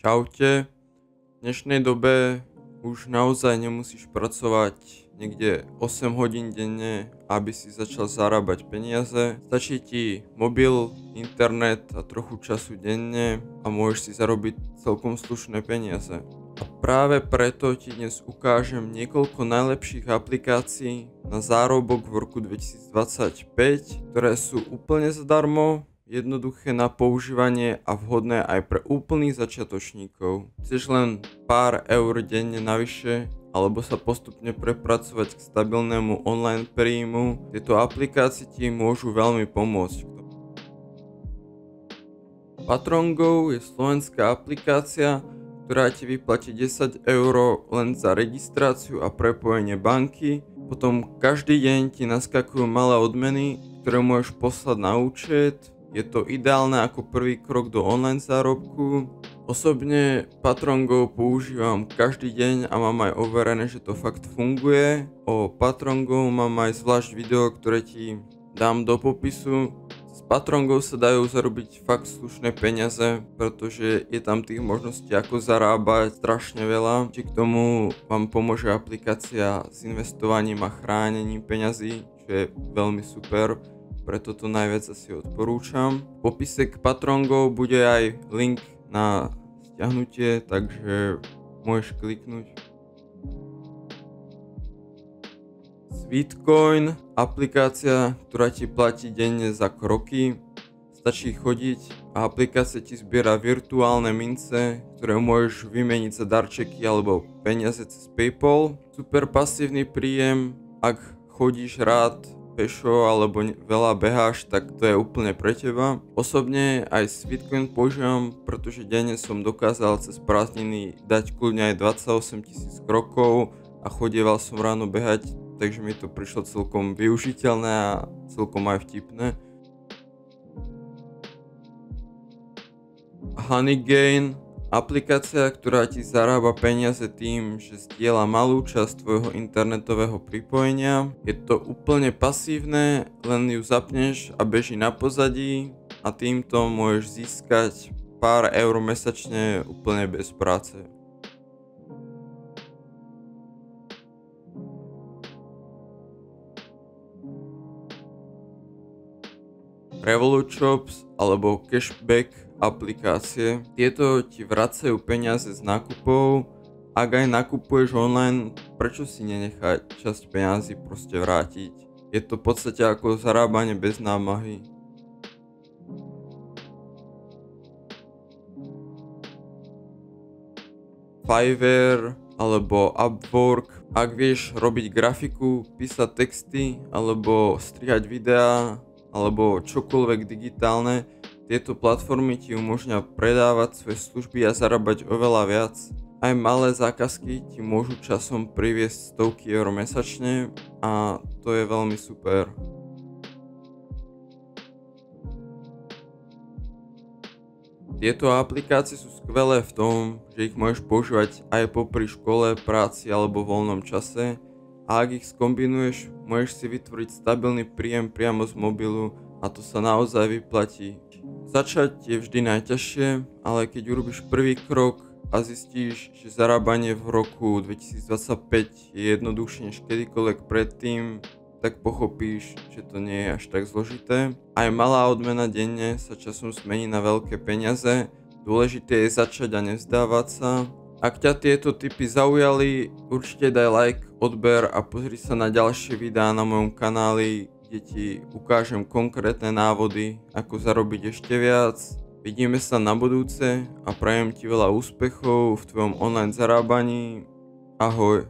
Čaute. V dnešnej dobe už naozaj nemusíš pracovať niekde 8 hodín denne, aby si začal zarábať peniaze. Stačí ti mobil, internet a trochu času denne a môžeš si zarobiť celkom slušné peniaze. A práve preto ti dnes ukážem niekoľko najlepších aplikácií na zárobok v roku 2025, ktoré sú úplne zadarmo, jednoduché na používanie a vhodné aj pre úplných začiatočníkov. Chceš len pár eur denne navyše alebo sa postupne prepracovať k stabilnému online príjmu, tieto aplikácie ti môžu veľmi pomôcť. PatronGo je slovenská aplikácia, ktorá ti vyplatí 10 eur len za registráciu a prepojenie banky. Potom každý deň ti naskakujú malé odmeny, ktoré môžeš poslať na účet. Je to ideálne ako prvý krok do online zárobku. Osobne PatronGo používam každý deň a mám aj overené, že to fakt funguje. O PatronGo mám aj zvlášť video, ktoré ti dám do popisu. S PatronGo sa dajú zarobiť fakt slušné peniaze, pretože je tam tých možností ako zarábať strašne veľa. Či k tomu vám pomôže aplikácia s investovaním a chránením peňazí, čo je veľmi super. Preto to najviac asi odporúčam. V popise k PatronGo bude aj link na stiahnutie, takže môžeš kliknúť. Sweetcoin, aplikácia, ktorá ti platí denne za kroky. Stačí chodiť a aplikácia ti zbiera virtuálne mince, ktoré môžeš vymeniť za darčeky alebo peniaze cez PayPal. Super pasívny príjem, ak chodíš rád pešo alebo veľa beháš, tak to je úplne pre teba. Osobne aj Sweetcoin používam, pretože denne som dokázal cez prázdniny dať kľudne aj 28 000 krokov a chodieval som ráno behať, takže mi to prišlo celkom využiteľné a celkom aj vtipné. Honeygain, aplikácia, ktorá ti zarába peniaze tým, že zdieľa malú časť tvojho internetového pripojenia. Je to úplne pasívne, len ju zapneš a beží na pozadí a týmto môžeš získať pár eur mesačne úplne bez práce. Revolut Shops alebo Cashback aplikácie. Tieto ti vracajú peniaze z nákupov. Ak aj nakupuješ online, prečo si nenechať časť peniazy proste vrátiť? Je to v podstate ako zarábanie bez námahy. Fiverr alebo Upwork. Ak vieš robiť grafiku, písať texty alebo strihať videá alebo čokoľvek digitálne, tieto platformy ti umožňujú predávať svoje služby a zarábať oveľa viac. Aj malé zákazky ti môžu časom priviesť stovky eur mesačne a to je veľmi super. Tieto aplikácie sú skvelé v tom, že ich môžeš používať aj popri škole, práci alebo voľnom čase a ak ich skombinuješ, môžeš si vytvoriť stabilný príjem priamo z mobilu a to sa naozaj vyplatí. Začať je vždy najťažšie, ale keď urobíš prvý krok a zistíš, že zarábanie v roku 2025 je jednoduchšie než kedykoľvek predtým, tak pochopíš, že to nie je až tak zložité. Aj malá odmena denne sa časom zmení na veľké peniaze, dôležité je začať a nevzdávať sa. Ak ťa tieto tipy zaujali, určite daj like, odber a pozri sa na ďalšie videá na mojom kanáli, kde ti ukážem konkrétne návody, ako zarobiť ešte viac. Vidíme sa na budúce a prajem ti veľa úspechov v tvojom online zarábaní. Ahoj.